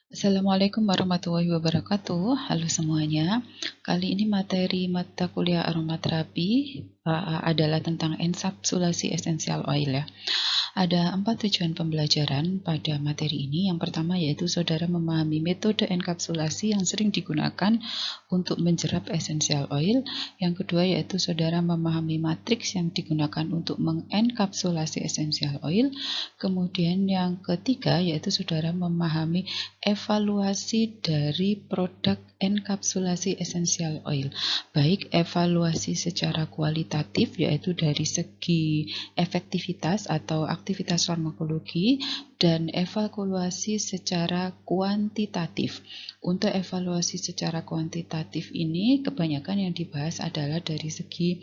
Assalamualaikum warahmatullahi wabarakatuh. Halo semuanya. Kali ini materi mata kuliah aromaterapi adalah tentang enkapsulasi essential oil ya. Ada 4 tujuan pembelajaran pada materi ini. Yang pertama yaitu saudara memahami metode enkapsulasi yang sering digunakan untuk menjerap essential oil. Yang kedua yaitu saudara memahami matriks yang digunakan untuk mengenkapsulasi essential oil. Kemudian yang ketiga yaitu saudara memahami evaluasi dari produk enkapsulasi essential oil. Baik evaluasi secara kualitatif yaitu dari segi efektivitas atau aktivitas farmakologi dan evaluasi secara kuantitatif. Untuk evaluasi secara kuantitatif ini kebanyakan yang dibahas adalah dari segi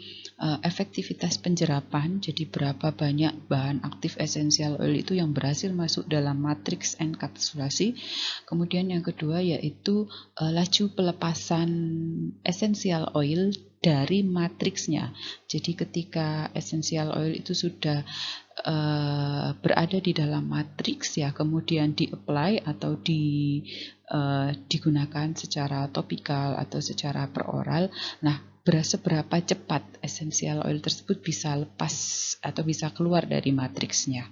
efektivitas penjerapan, jadi berapa banyak bahan aktif essential oil itu yang berhasil masuk dalam matriks enkapsulasi. Kemudian yang kedua yaitu laju pelepasan essential oil dari matriksnya. Jadi ketika essential oil itu sudah berada di dalam matriks ya, kemudian di-apply atau digunakan secara topikal atau secara peroral. Nah, seberapa cepat essential oil tersebut bisa lepas atau bisa keluar dari matriksnya.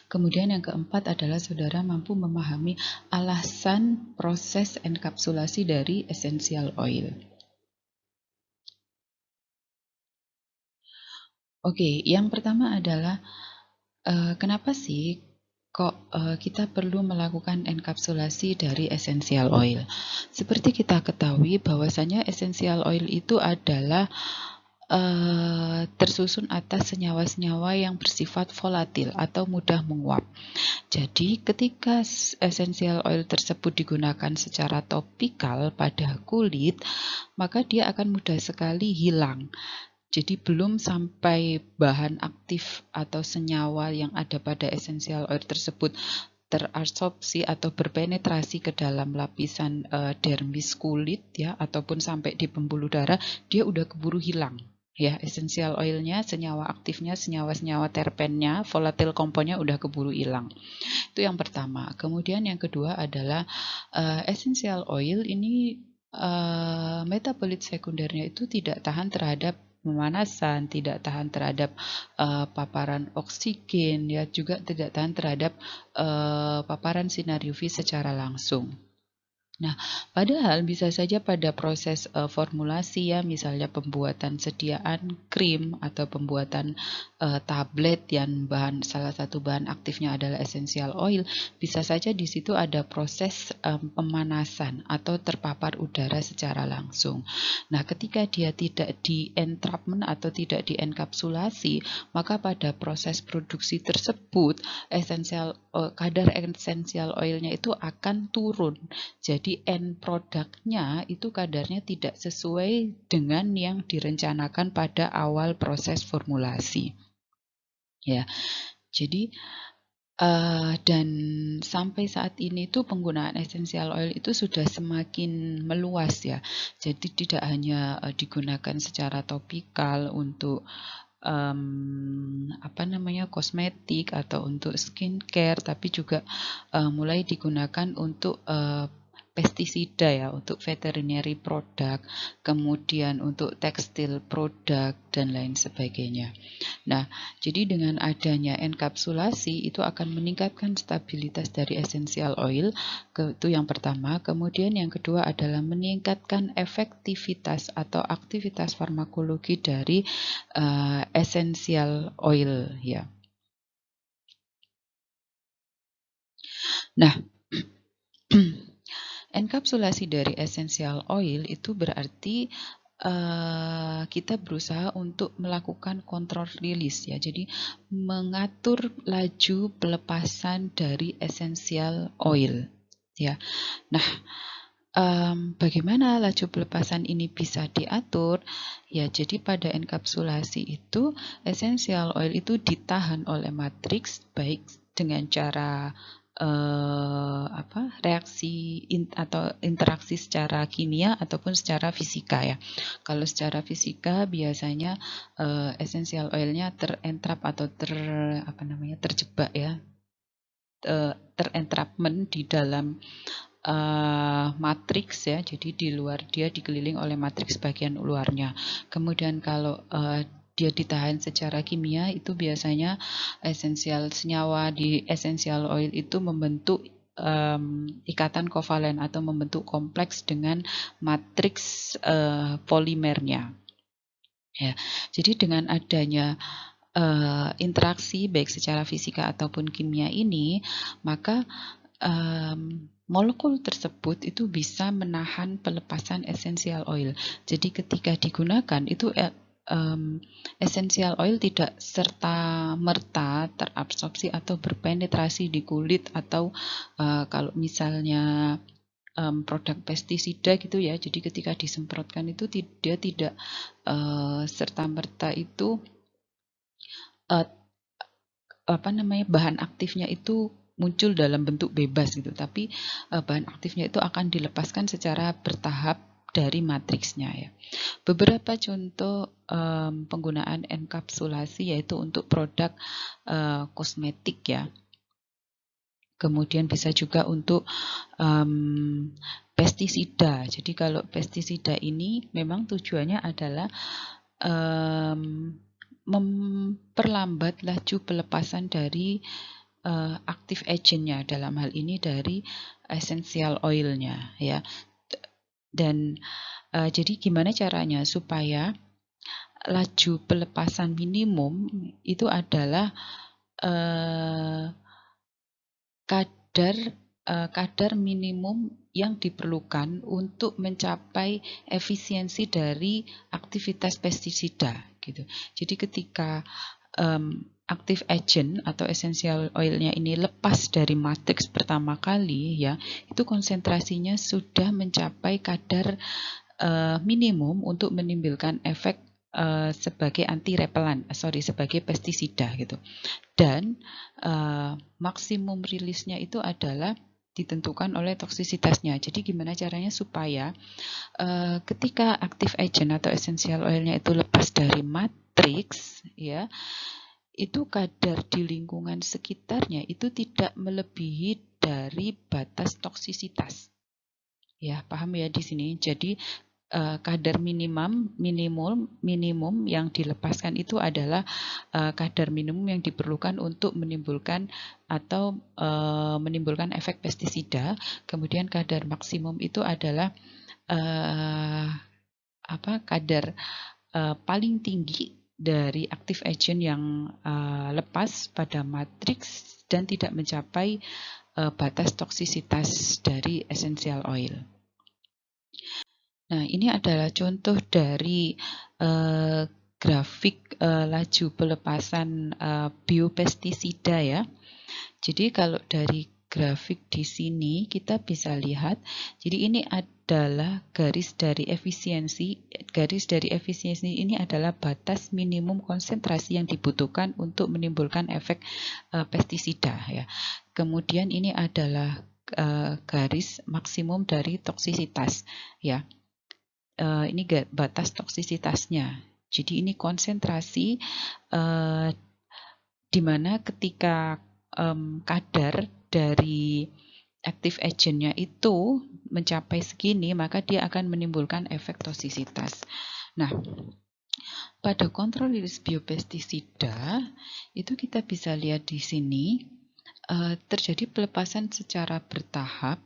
Kemudian yang keempat adalah saudara mampu memahami alasan proses enkapsulasi dari essential oil. Oke, yang pertama adalah kenapa sih kok kita perlu melakukan enkapsulasi dari essential oil? Seperti kita ketahui bahwasanya essential oil itu adalah tersusun atas senyawa-senyawa yang bersifat volatil atau mudah menguap. Jadi ketika essential oil tersebut digunakan secara topikal pada kulit, maka dia akan mudah sekali hilang. Jadi belum sampai bahan aktif atau senyawa yang ada pada essential oil tersebut terabsorpsi atau berpenetrasi ke dalam lapisan dermis kulit ya, ataupun sampai di pembuluh darah, dia udah keburu hilang. Ya, essential oilnya, senyawa aktifnya, senyawa-senyawa terpennya, volatil komponnya udah keburu hilang. Itu yang pertama. Kemudian yang kedua adalah essential oil ini metabolit sekundernya itu tidak tahan terhadap pemanasan, tidak tahan terhadap paparan oksigen, ya juga tidak tahan terhadap paparan sinar UV secara langsung. Nah, padahal bisa saja pada proses formulasi ya, misalnya pembuatan sediaan krim atau pembuatan tablet yang salah satu bahan aktifnya adalah essential oil, bisa saja di situ ada proses pemanasan atau terpapar udara secara langsung. Nah, ketika dia tidak di-entrapment atau tidak dienkapsulasi, maka pada proses produksi tersebut kadar essential oilnya itu akan turun. Jadi end produknya itu kadarnya tidak sesuai dengan yang direncanakan pada awal proses formulasi. Ya, jadi dan sampai saat ini tuh penggunaan essential oil itu sudah semakin meluas ya. Jadi tidak hanya digunakan secara topikal untuk kosmetik atau untuk skincare, tapi juga mulai digunakan untuk pestisida ya, untuk veterinary product, kemudian untuk tekstil produk dan lain sebagainya. Nah, jadi dengan adanya enkapsulasi itu akan meningkatkan stabilitas dari essential oil, itu yang pertama. Kemudian yang kedua adalah meningkatkan efektivitas atau aktivitas farmakologi dari essential oil ya. Nah, enkapsulasi dari essential oil itu berarti kita berusaha untuk melakukan kontrol rilis ya, jadi mengatur laju pelepasan dari essential oil ya. Nah, bagaimana laju pelepasan ini bisa diatur? Ya, jadi pada enkapsulasi itu essential oil itu ditahan oleh matriks baik dengan cara reaksi atau interaksi secara kimia ataupun secara fisika ya. Kalau secara fisika biasanya essential oilnya terentrap atau terjebak ya terentrapment di dalam matriks ya, jadi di luar dia dikeliling oleh matriks bagian luarnya. Kemudian kalau dia ditahan secara kimia, itu biasanya esensial senyawa di essential oil itu membentuk ikatan kovalen atau membentuk kompleks dengan matriks polimernya. Ya, jadi dengan adanya interaksi baik secara fisika ataupun kimia ini, maka molekul tersebut itu bisa menahan pelepasan essential oil. Jadi ketika digunakan itu essential oil tidak serta-merta terabsorpsi atau berpenetrasi di kulit atau kalau misalnya produk pestisida gitu ya. Jadi ketika disemprotkan itu dia tidak serta-merta itu bahan aktifnya itu muncul dalam bentuk bebas gitu, tapi bahan aktifnya itu akan dilepaskan secara bertahap dari matriksnya ya. Beberapa contoh penggunaan enkapsulasi yaitu untuk produk kosmetik ya. Kemudian bisa juga untuk pestisida. Jadi kalau pestisida ini memang tujuannya adalah memperlambat laju pelepasan dari active agent-nya, dalam hal ini dari essential oil-nya ya. Dan jadi gimana caranya supaya laju pelepasan minimum itu adalah kadar minimum yang diperlukan untuk mencapai efisiensi dari aktivitas pestisida gitu. Jadi ketika active agent atau essential oil-nya ini lepas dari matriks pertama kali ya, itu konsentrasinya sudah mencapai kadar minimum untuk menimbulkan efek sebagai sebagai pestisida gitu. Dan maksimum rilisnya itu adalah ditentukan oleh toksisitasnya. Jadi gimana caranya supaya ketika active agent atau essential oil-nya itu lepas dari matriks ya, itu kadar di lingkungan sekitarnya itu tidak melebihi dari batas toksisitas. Ya, paham ya di sini. Jadi kadar minimum yang dilepaskan itu adalah kadar minimum yang diperlukan untuk menimbulkan atau menimbulkan efek pestisida. Kemudian kadar maksimum itu adalah kadar paling tinggi dari active agent yang lepas pada matriks dan tidak mencapai batas toksisitas dari essential oil. Nah, ini adalah contoh dari grafik laju pelepasan biopestisida ya. Jadi kalau dari grafik di sini kita bisa lihat, jadi ini adalah garis dari efisiensi. Garis dari efisiensi ini adalah batas minimum konsentrasi yang dibutuhkan untuk menimbulkan efek pestisida ya. Kemudian ini adalah garis maksimum dari toksisitas ya. Ini batas toksisitasnya. Jadi ini konsentrasi di mana ketika kadar dari active agent-nya itu mencapai segini, maka dia akan menimbulkan efek toksisitas. Nah, pada kontrol rilis biopestisida itu kita bisa lihat di sini terjadi pelepasan secara bertahap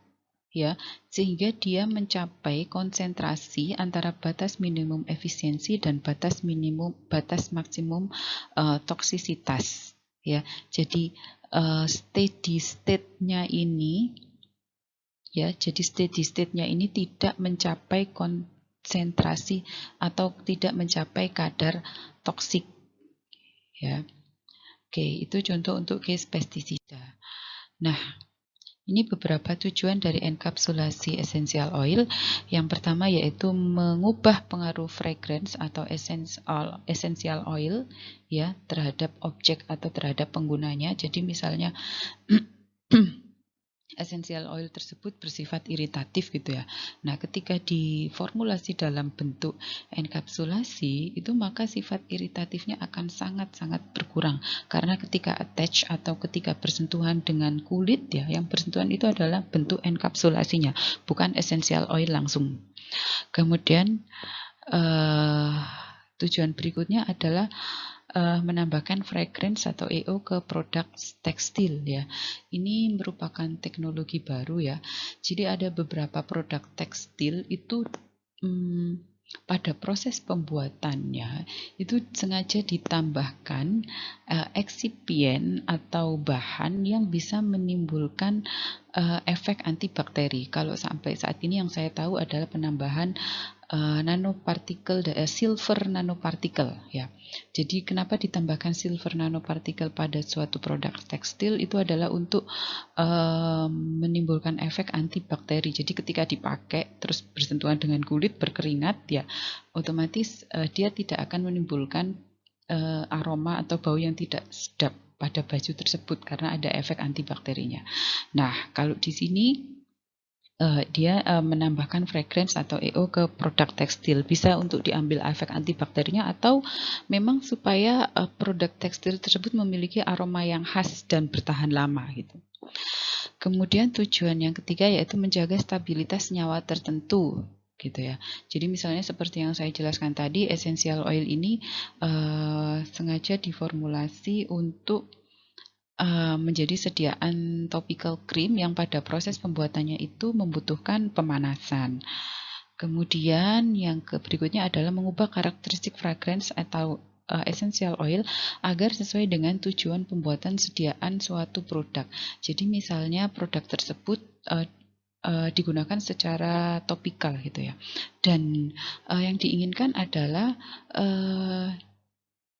ya, sehingga dia mencapai konsentrasi antara batas minimum efisiensi dan batas maksimum toksisitas ya. Jadi steady state-nya ini ya, jadi steady state-nya ini tidak mencapai konsentrasi atau tidak mencapai kadar toksik ya. Oke, itu contoh untuk case pestisida. Nah, ini beberapa tujuan dari enkapsulasi essential oil. Yang pertama yaitu mengubah pengaruh fragrance atau essential oil ya terhadap objek atau terhadap penggunanya. Jadi misalnya essential oil tersebut bersifat iritatif gitu ya. Nah, ketika diformulasi dalam bentuk enkapsulasi itu maka sifat iritatifnya akan sangat-sangat berkurang karena ketika attach atau ketika bersentuhan dengan kulit ya, yang bersentuhan itu adalah bentuk enkapsulasinya, bukan essential oil langsung. Kemudian tujuan berikutnya adalah menambahkan fragrance atau EO ke produk tekstil ya. Ini merupakan teknologi baru ya. Jadi ada beberapa produk tekstil itu pada proses pembuatannya itu sengaja ditambahkan eksipien atau bahan yang bisa menimbulkan efek antibakteri. Kalau sampai saat ini yang saya tahu adalah penambahan nanopartikel, silver nanopartikel ya. Jadi kenapa ditambahkan silver nanopartikel pada suatu produk tekstil itu adalah untuk menimbulkan efek antibakteri. Jadi ketika dipakai terus bersentuhan dengan kulit berkeringat ya, otomatis dia tidak akan menimbulkan aroma atau bau yang tidak sedap pada baju tersebut karena ada efek antibakterinya. Nah, kalau di sini dia menambahkan fragrance atau EO ke produk tekstil. Bisa untuk diambil efek antibakterinya atau memang supaya produk tekstil tersebut memiliki aroma yang khas dan bertahan lama gitu. Kemudian tujuan yang ketiga yaitu menjaga stabilitas senyawa tertentu gitu ya. Jadi misalnya seperti yang saya jelaskan tadi, essential oil ini sengaja diformulasi untuk menjadi sediaan topical cream yang pada proses pembuatannya itu membutuhkan pemanasan. Kemudian yang berikutnya adalah mengubah karakteristik fragrance atau essential oil agar sesuai dengan tujuan pembuatan sediaan suatu produk. Jadi misalnya produk tersebut digunakan secara topikal gitu ya. Dan yang diinginkan adalah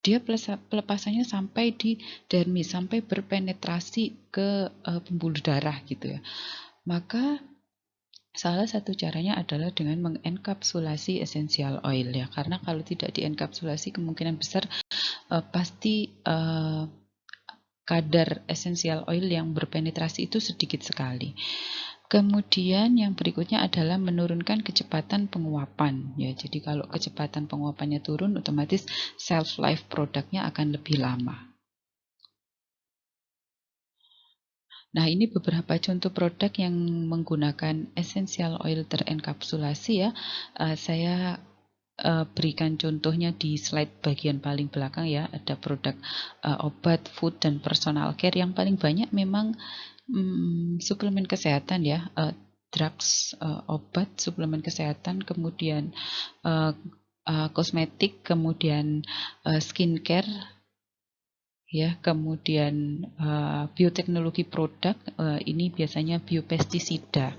dia pelepasannya sampai di dermis, sampai berpenetrasi ke pembuluh darah gitu ya. Maka salah satu caranya adalah dengan mengenkapsulasi essential oil ya, karena kalau tidak dienkapsulasi kemungkinan besar pasti kadar essential oil yang berpenetrasi itu sedikit sekali. Kemudian yang berikutnya adalah menurunkan kecepatan penguapan ya. Jadi kalau kecepatan penguapannya turun, otomatis shelf life produknya akan lebih lama. Nah, ini beberapa contoh produk yang menggunakan essential oil terenkapsulasi ya. Saya berikan contohnya di slide bagian paling belakang ya. Ada produk obat, food, dan personal care. Yang paling banyak memang suplemen kesehatan ya, drugs, obat, suplemen kesehatan, kemudian kosmetik, kemudian skincare, ya, kemudian bioteknologi produk, ini biasanya biopestisida.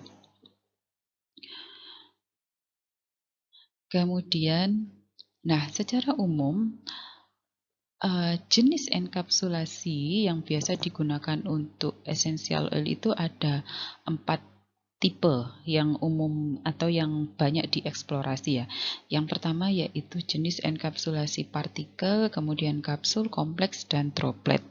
Kemudian, nah secara umum jenis enkapsulasi yang biasa digunakan untuk essential oil itu ada 4 tipe yang umum atau yang banyak dieksplorasi ya. Yang pertama yaitu jenis enkapsulasi partikel, kemudian kapsul, kompleks, dan droplet.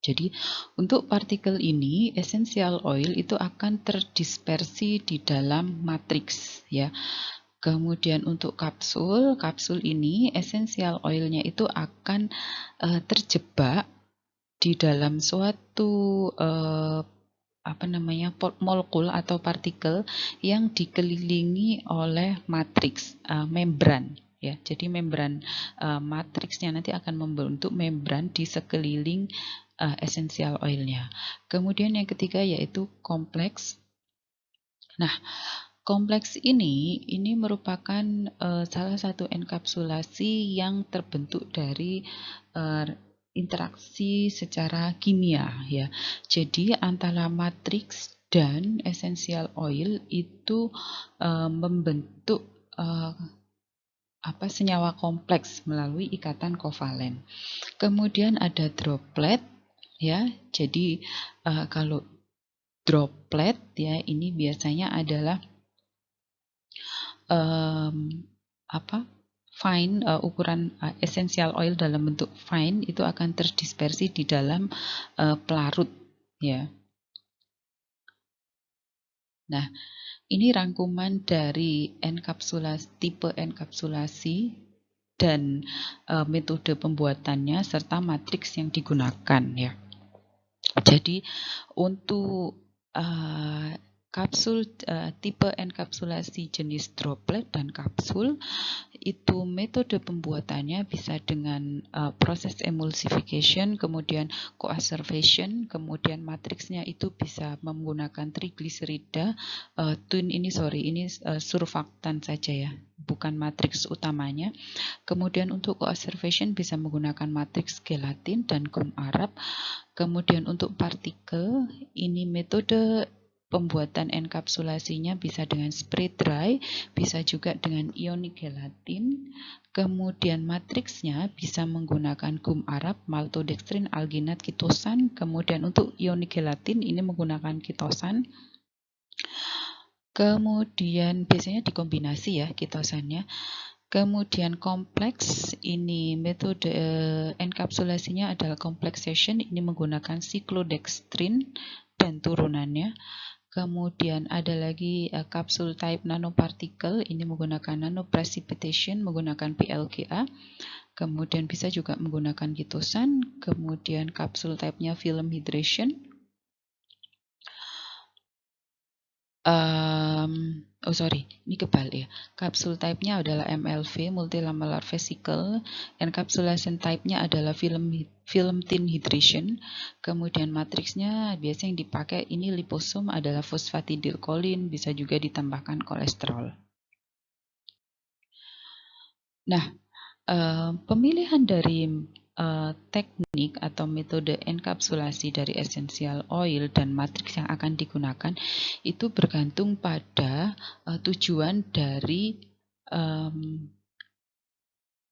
Jadi untuk partikel ini essential oil itu akan terdispersi di dalam matriks ya. Kemudian untuk kapsul, kapsul ini essential oilnya itu akan terjebak di dalam suatu molekul atau partikel yang dikelilingi oleh matriks membran ya. Jadi membran matriksnya nanti akan membentuk membran di sekeliling essential oilnya. Kemudian yang ketiga yaitu kompleks. Nah, kompleks ini merupakan salah satu enkapsulasi yang terbentuk dari interaksi secara kimia ya. Jadi antara matriks dan essential oil itu membentuk senyawa kompleks melalui ikatan kovalen. Kemudian ada droplet ya. Jadi kalau droplet ya ini biasanya adalah fine, ukuran essential oil dalam bentuk fine itu akan terdispersi di dalam pelarut ya. Nah, ini rangkuman dari tipe enkapsulasi dan metode pembuatannya serta matriks yang digunakan ya. Jadi untuk tipe enkapsulasi jenis droplet dan kapsul itu metode pembuatannya bisa dengan proses emulsification, kemudian coacervation, kemudian matriksnya itu bisa menggunakan trigliserida. Ini surfaktan saja ya, bukan matriks utamanya. Kemudian untuk coacervation bisa menggunakan matriks gelatin dan gum Arab. Kemudian untuk partikel, ini metode pembuatan enkapsulasinya bisa dengan spray dry, bisa juga dengan ionic gelatin. Kemudian matriksnya bisa menggunakan gum Arab, maltodextrin, alginat, kitosan. Kemudian untuk ionic gelatin ini menggunakan kitosan. Kemudian biasanya dikombinasi ya kitosannya. Kemudian kompleks, ini metode enkapsulasinya adalah complexation, ini menggunakan cyclodextrin dan turunannya. Kemudian ada lagi kapsul type nanoparticle, ini menggunakan nanoprecipitation, menggunakan PLGA. Kemudian bisa juga menggunakan kitosan. Kemudian kapsul type-nya film hydration. Ini kebalik ya. Kapsul type-nya adalah MLV, multilamellar vesicle. Encapsulation type-nya adalah film thin hydration. Kemudian matriksnya biasa yang dipakai ini liposom adalah fosfatidilkolin, bisa juga ditambahkan kolesterol. Nah, pemilihan dari teknik atau metode enkapsulasi dari essential oil dan matriks yang akan digunakan itu bergantung pada tujuan dari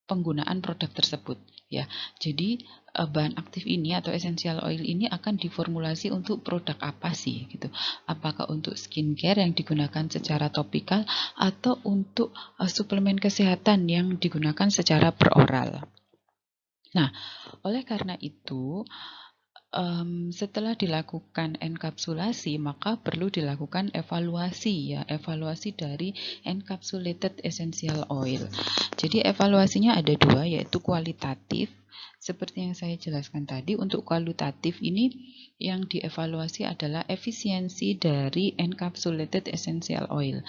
penggunaan produk tersebut ya. Jadi bahan aktif ini atau essential oil ini akan diformulasi untuk produk apa sih gitu. Apakah untuk skincare yang digunakan secara topikal atau untuk suplemen kesehatan yang digunakan secara peroral. Nah, oleh karena itu, setelah dilakukan enkapsulasi, maka perlu dilakukan evaluasi ya, evaluasi dari encapsulated essential oil. Jadi evaluasinya ada dua, yaitu kualitatif. Seperti yang saya jelaskan tadi, untuk kualitatif ini yang dievaluasi adalah efisiensi dari encapsulated essential oil.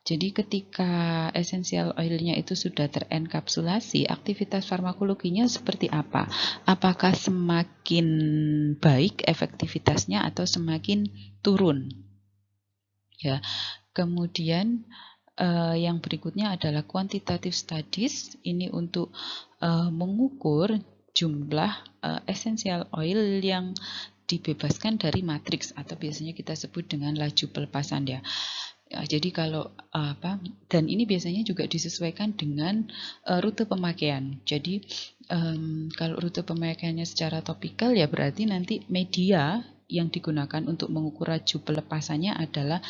Jadi ketika essential oilnya itu sudah terenkapsulasi, aktivitas farmakologinya seperti apa? Apakah semakin baik efektivitasnya atau semakin turun? Ya. Kemudian yang berikutnya adalah quantitative studies. Ini untuk mengukur jumlah essential oil yang dibebaskan dari matriks atau biasanya kita sebut dengan laju pelepasan ya. Jadi kalau dan ini biasanya juga disesuaikan dengan rute pemakaian. Jadi kalau rute pemakaiannya secara topikal ya berarti nanti media yang digunakan untuk mengukur laju pelepasannya adalah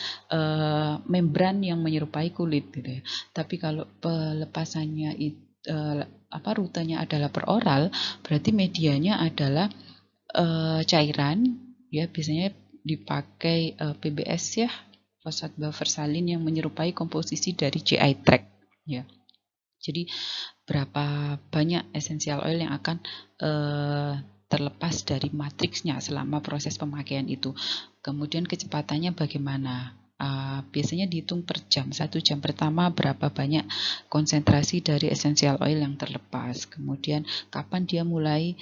membran yang menyerupai kulit gitu ya. Tapi kalau pelepasannya rutenya adalah peroral, berarti medianya adalah cairan ya, biasanya dipakai PBS ya, fosfat buffersalin yang menyerupai komposisi dari GI tract ya. Jadi berapa banyak essential oil yang akan terlepas dari matriksnya selama proses pemakaian itu. Kemudian kecepatannya bagaimana? Biasanya dihitung per jam. 1 jam pertama berapa banyak konsentrasi dari essential oil yang terlepas. Kemudian kapan dia mulai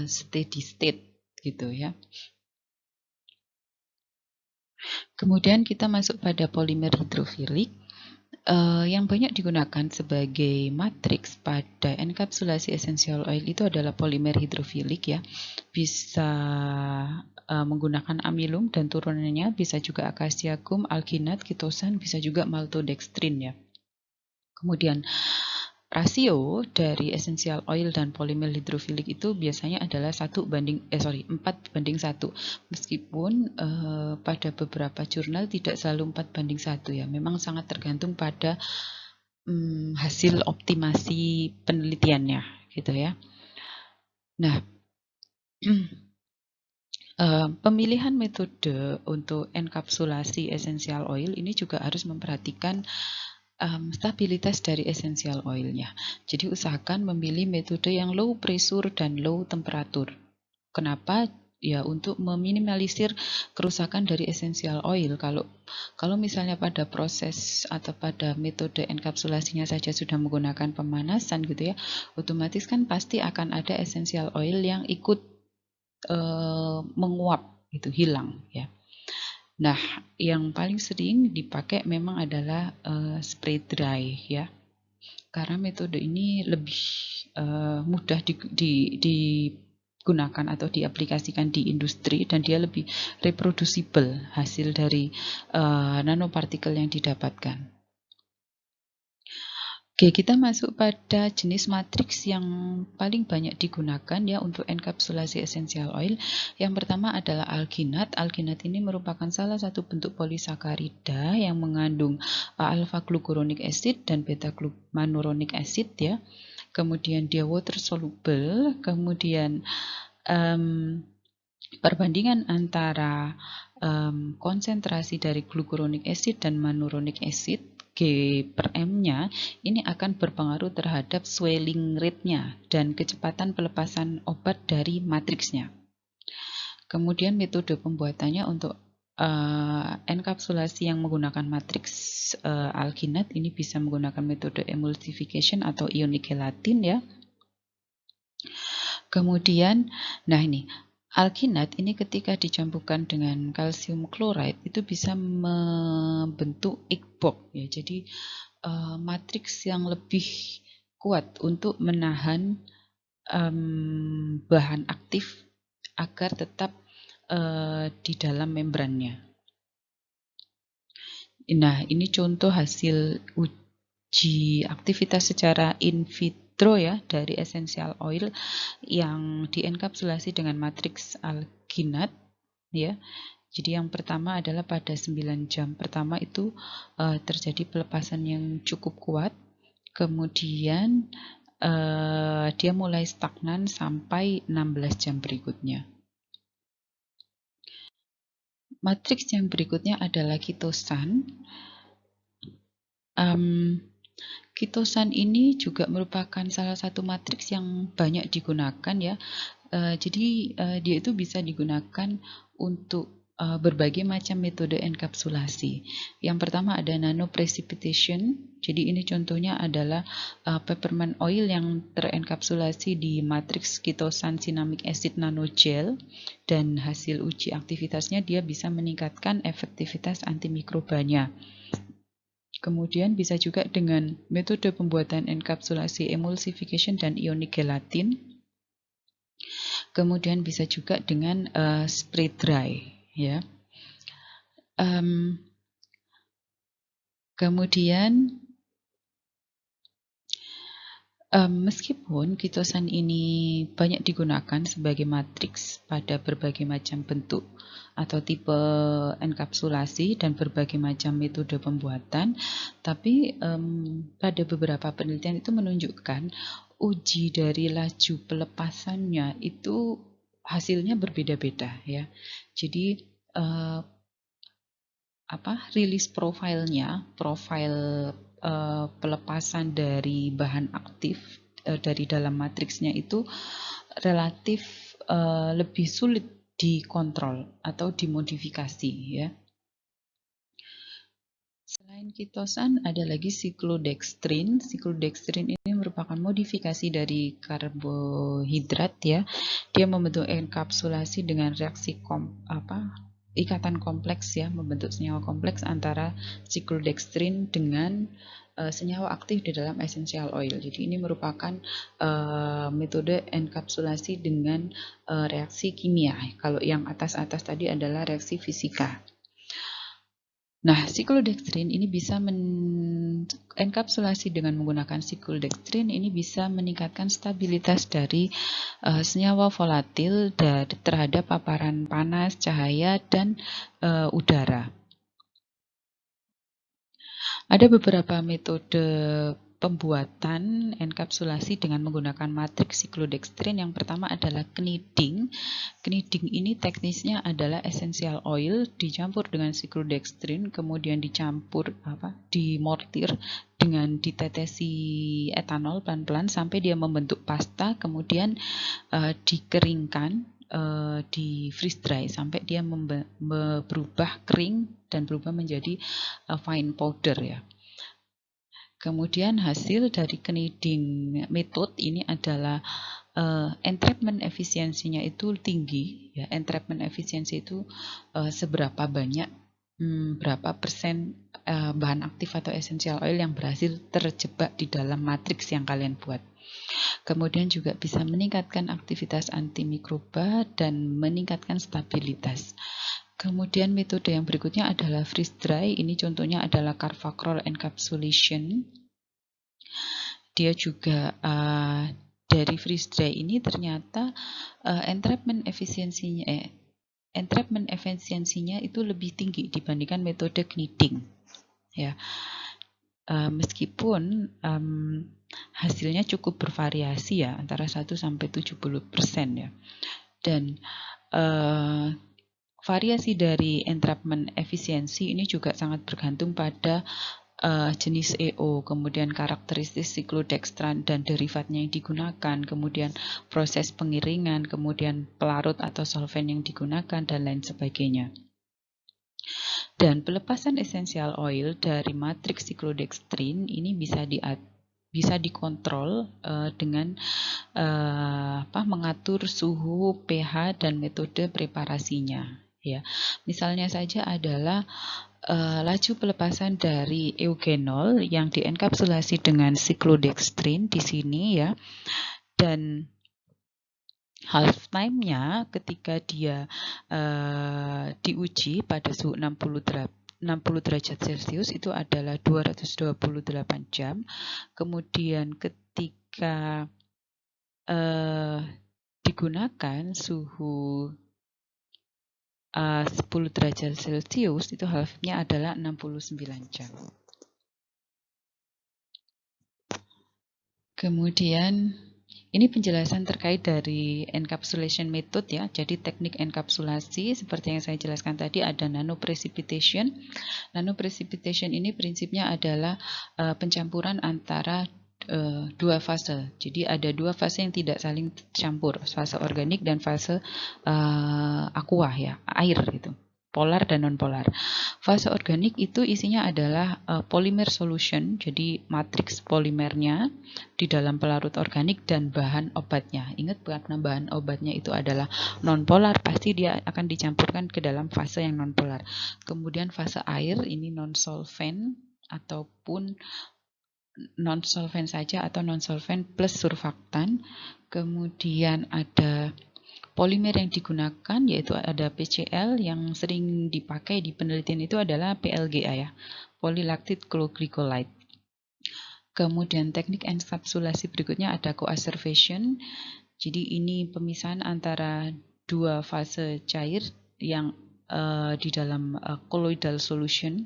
steady state gitu ya. Kemudian kita masuk pada polimer hidrofilik yang banyak digunakan sebagai matriks pada enkapsulasi essential oil itu adalah polimer hidrofilik ya. Bisa menggunakan amilum dan turunannya, bisa juga akasia gum, alginat, kitosan, bisa juga maltodextrin ya. Kemudian rasio dari essential oil dan polimer hidrofilik itu biasanya adalah 4:1. Meskipun pada beberapa jurnal tidak selalu 4:1 ya. Memang sangat tergantung pada hasil optimasi penelitiannya gitu ya. Nah, Pemilihan metode untuk enkapsulasi essential oil ini juga harus memperhatikan stabilitas dari essential oilnya. Jadi usahakan memilih metode yang low pressure dan low temperature. Kenapa? Ya untuk meminimalisir kerusakan dari essential oil. Kalau misalnya pada proses atau pada metode enkapsulasinya saja sudah menggunakan pemanasan gitu ya, otomatis kan pasti akan ada essential oil yang ikut menguap, itu hilang ya. Nah, yang paling sering dipakai memang adalah spray dry ya, karena metode ini lebih mudah digunakan atau diaplikasikan di industri dan dia lebih reproducible hasil dari nanopartikel yang didapatkan. Oke, kita masuk pada jenis matriks yang paling banyak digunakan ya untuk enkapsulasi essential oil. Yang pertama adalah alginat. Alginat ini merupakan salah satu bentuk polisakarida yang mengandung alpha glucuronic acid dan beta manuronic acid ya. Kemudian dia water soluble, kemudian perbandingan antara konsentrasi dari glucuronic acid dan manuronic acid G per M-nya ini akan berpengaruh terhadap swelling rate-nya dan kecepatan pelepasan obat dari matriksnya. Kemudian metode pembuatannya untuk enkapsulasi yang menggunakan matriks alginat ini bisa menggunakan metode emulsification atau ionic gelatin ya. Kemudian, nah ini alginat ini ketika dicampurkan dengan kalsium chloride itu bisa membentuk Iqbok ya. Jadi matriks yang lebih kuat untuk menahan bahan aktif agar tetap di dalam membrannya. Nah, ini contoh hasil uji aktivitas secara in vitro ya dari essential oil yang dienkapsulasi dengan matriks alginat ya. Jadi yang pertama adalah pada 9 jam pertama itu terjadi pelepasan yang cukup kuat. Kemudian dia mulai stagnan sampai 16 jam berikutnya. Matriks yang berikutnya adalah kitosan. Kitosan ini juga merupakan salah satu matriks yang banyak digunakan ya. Jadi dia itu bisa digunakan untuk berbagai macam metode enkapsulasi. Yang pertama ada nanoprecipitation. Jadi ini contohnya adalah peppermint oil yang terenkapsulasi di matriks kitosan cinnamic acid nanogel, dan hasil uji aktivitasnya dia bisa meningkatkan efektivitas antimikrobanya. Kemudian bisa juga dengan metode pembuatan enkapsulasi emulsification dan ionic gelatin. Kemudian bisa juga dengan spray dry ya. Kemudian meskipun kitosan ini banyak digunakan sebagai matriks pada berbagai macam bentuk atau tipe enkapsulasi dan berbagai macam metode pembuatan, tapi pada beberapa penelitian itu menunjukkan uji dari laju pelepasannya itu hasilnya berbeda-beda ya. Jadi rilis profil pelepasan dari bahan aktif dari dalam matriksnya itu relatif lebih sulit dikontrol atau dimodifikasi ya. Selain kitosan ada lagi siklodextrin. Siklodextrin ini merupakan modifikasi dari karbohidrat ya. Dia membentuk enkapsulasi dengan reaksi ikatan kompleks ya, membentuk senyawa kompleks antara siklodextrin dengan senyawa aktif di dalam essential oil. Jadi ini merupakan metode enkapsulasi dengan reaksi kimia. Kalau yang atas-atas tadi adalah reaksi fisika. Nah, siklodextrin ini bisa enkapsulasi dengan menggunakan siklodextrin ini bisa meningkatkan stabilitas dari senyawa volatil terhadap paparan panas, cahaya, dan udara. Ada beberapa metode pembuatan enkapsulasi dengan menggunakan matriks siklodextrin. Yang pertama adalah kneading. Kneading ini teknisnya adalah essential oil dicampur dengan siklodextrin, kemudian dicampur dimortir dengan ditetesi etanol pelan-pelan sampai dia membentuk pasta, kemudian dikeringkan, di freeze dry sampai dia berubah kering dan berubah menjadi fine powder ya. Kemudian hasil dari kneading method ini adalah entrapment efisiensinya itu tinggi ya. Entrapment efisiensi itu seberapa banyak berapa persen bahan aktif atau essential oil yang berhasil terjebak di dalam matriks yang kalian buat. Kemudian juga bisa meningkatkan aktivitas antimikroba dan meningkatkan stabilitas. Kemudian metode yang berikutnya adalah freeze dry. Ini contohnya adalah Carvacrol encapsulation. Dia juga dari freeze dry ini ternyata entrapment efisiensinya itu lebih tinggi dibandingkan metode kneading. Ya, meskipun hasilnya cukup bervariasi ya, antara 1 sampai 70% ya. Dan variasi dari entrapment efisiensi ini juga sangat bergantung pada jenis EO, kemudian karakteristik siklodextran dan derivatnya yang digunakan, kemudian proses pengiringan, kemudian pelarut atau solvent yang digunakan, dan lain sebagainya. Dan pelepasan essential oil dari matriks siklodextrin ini bisa dikontrol dengan mengatur suhu, pH, dan metode preparasinya. Ya, misalnya saja adalah laju pelepasan dari eugenol yang dienkapsulasi dengan siklodextrin di sini ya, dan half time-nya ketika dia diuji pada suhu 60 derajat Celcius itu adalah 228 jam. Kemudian ketika digunakan suhu 10 derajat Celcius itu half-nya adalah 69 jam. Kemudian ini penjelasan terkait dari encapsulation method ya. Jadi teknik enkapsulasi seperti yang saya jelaskan tadi ada nanoprecipitation. Nanoprecipitation ini prinsipnya adalah pencampuran antara dua fase. Jadi ada dua fase yang tidak saling campur, fase organik dan fase aqua ya, air gitu. Polar dan non-polar. Fase organik itu isinya adalah polymer solution, jadi matriks polimernya di dalam pelarut organik dan bahan obatnya. Ingat, karena bahan obatnya itu adalah non-polar, pasti dia akan dicampurkan ke dalam fase yang non-polar. Kemudian fase air ini non-solvent ataupun non-solvent saja atau non-solvent plus surfaktan. Kemudian ada polimer yang digunakan yaitu ada PCl, yang sering dipakai di penelitian itu adalah PLGA ya, polylactic glycolide. Kemudian teknik enkapsulasi berikutnya ada coacervation. Jadi ini pemisahan antara dua fase cair yang di dalam colloidal solution.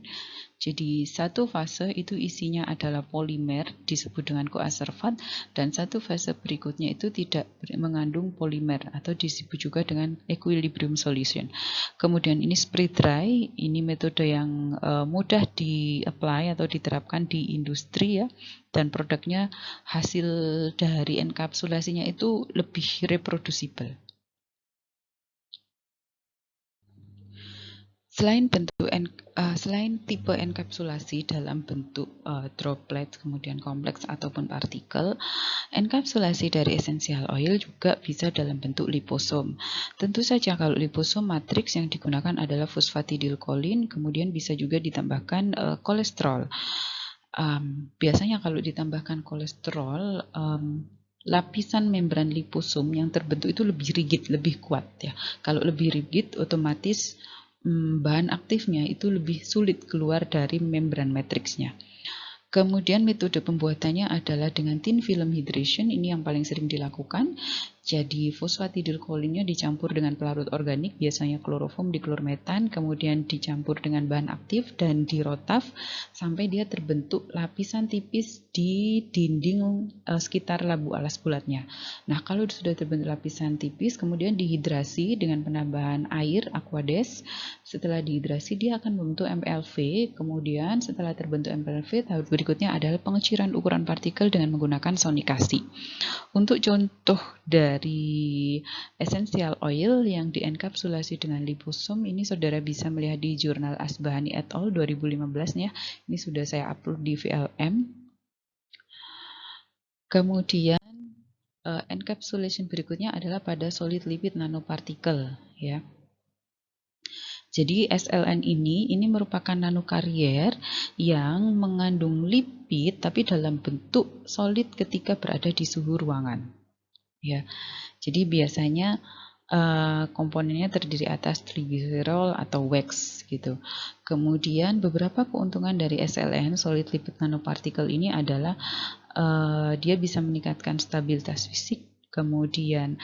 Jadi satu fase itu isinya adalah polimer disebut dengan coacervat, dan satu fase berikutnya itu tidak mengandung polimer atau disebut juga dengan equilibrium solution. Kemudian ini spray dry, ini metode yang mudah di-apply atau diterapkan di industri ya, dan produknya hasil dari enkapsulasinya itu lebih reproducible. Selain tipe enkapsulasi dalam bentuk droplet, kemudian kompleks ataupun partikel, enkapsulasi dari essential oil juga bisa dalam bentuk liposom. Tentu saja kalau liposom matriks yang digunakan adalah fosfatidilkolin, kemudian bisa juga ditambahkan kolesterol. Biasanya kalau ditambahkan kolesterol, lapisan membran liposom yang terbentuk itu lebih rigid, lebih kuat ya. Kalau lebih rigid, otomatis bahan aktifnya itu lebih sulit keluar dari membran matriksnya. Kemudian metode pembuatannya adalah dengan thin film hydration, ini yang paling sering dilakukan. Jadi fosfatidilkolinnya dicampur dengan pelarut organik, biasanya kloroform diklormetan, kemudian dicampur dengan bahan aktif dan dirotaf sampai dia terbentuk lapisan tipis di dinding sekitar labu alas bulatnya. Nah, kalau sudah terbentuk lapisan tipis, kemudian dihidrasi dengan penambahan air aquades. Setelah dihidrasi, dia akan membentuk MPLV. Kemudian setelah terbentuk MPLV, tahap berikutnya adalah pengecilan ukuran partikel dengan menggunakan sonikasi. Untuk contoh dari essential oil yang dienkapsulasi dengan liposom, ini saudara bisa melihat di jurnal Asbahani et al. 2015 ya. Ini sudah saya upload di VLM. Kemudian encapsulation berikutnya adalah pada solid lipid nanopartikel ya. Jadi SLN ini merupakan nanokarier yang mengandung lipid tapi dalam bentuk solid ketika berada di suhu ruangan. Ya, jadi biasanya komponennya terdiri atas triglycerol atau wax gitu. Kemudian beberapa keuntungan dari SLN solid lipid nanopartikel ini adalah dia bisa meningkatkan stabilitas fisik, kemudian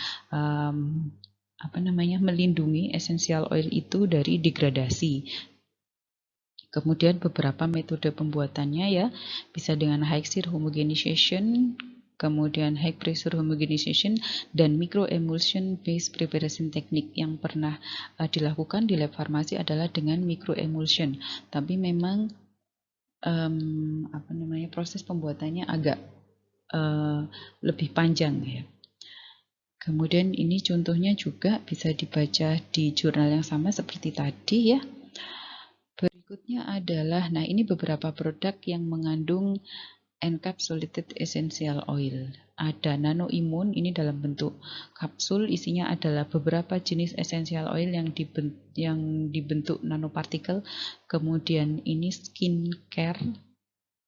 melindungi essential oil itu dari degradasi. Kemudian beberapa metode pembuatannya ya, bisa dengan high shear homogenization, kemudian high pressure homogenization, dan microemulsion based preparation technique. Yang pernah dilakukan di lab farmasi adalah dengan microemulsion, tapi memang proses pembuatannya agak lebih panjang ya. Kemudian ini contohnya juga bisa dibaca di jurnal yang sama seperti tadi ya. Berikutnya adalah, nah ini beberapa produk yang mengandung encapsulated essential oil. Ada nanoimun, ini dalam bentuk kapsul, isinya adalah beberapa jenis essential oil yang dibentuk nanopartikel. Kemudian ini skincare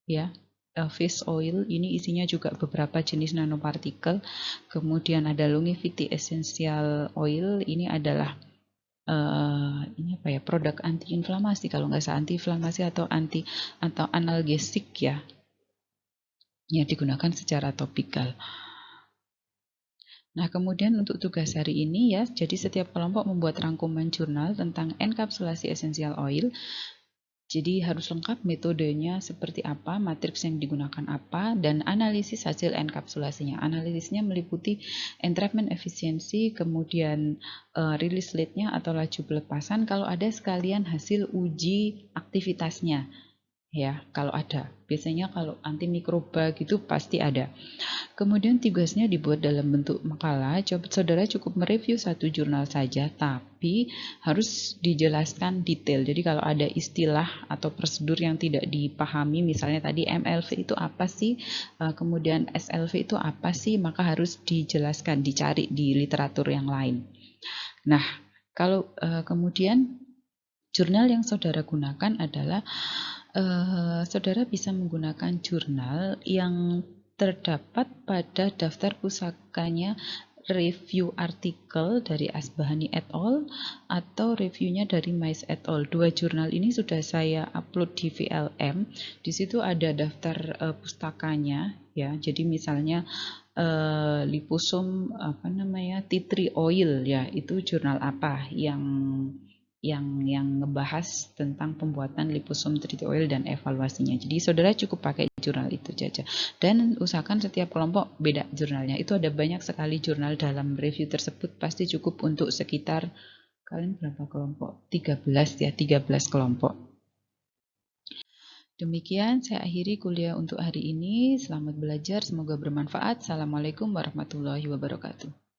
ya. Fish oil, ini isinya juga beberapa jenis nanopartikel. Kemudian ada longevity essential oil, ini adalah produk antiinflamasi, kalau nggak salah antiinflamasi atau analgesik ya, yang digunakan secara topikal. Nah, kemudian untuk tugas hari ini ya, jadi setiap kelompok membuat rangkuman jurnal tentang enkapsulasi essential oil. Jadi harus lengkap metodenya seperti apa, matriks yang digunakan apa, dan analisis hasil enkapsulasinya. Analisisnya meliputi entrapment efisiensi, kemudian release rate-nya atau laju pelepasan, kalau ada sekalian hasil uji aktivitasnya. Ya, kalau ada. Biasanya kalau antimikroba gitu pasti ada. Kemudian tugasnya dibuat dalam bentuk makalah. Saudara cukup mereview satu jurnal saja, tapi harus dijelaskan detail. Jadi kalau ada istilah atau prosedur yang tidak dipahami, misalnya tadi MLV itu apa sih, kemudian SLV itu apa sih, maka harus dijelaskan, dicari di literatur yang lain. Nah, kalau kemudian jurnal yang saudara gunakan adalah saudara bisa menggunakan jurnal yang terdapat pada daftar pusakanya review artikel dari Asbahani et al. Atau reviewnya dari Mais et al. Dua jurnal ini sudah saya upload di VLM. Di situ ada daftar pustakanya ya. Jadi misalnya liposom tea tree oil ya, itu jurnal apa yang ngebahas tentang pembuatan liposom tea oil dan evaluasinya. Jadi saudara cukup pakai jurnal itu saja. Dan usahakan setiap kelompok beda jurnalnya. Itu ada banyak sekali jurnal dalam review tersebut, pasti cukup untuk sekitar, kalian berapa kelompok? 13 ya, 13 kelompok. Demikian saya akhiri kuliah untuk hari ini. Selamat belajar, semoga bermanfaat. Assalamualaikum warahmatullahi wabarakatuh.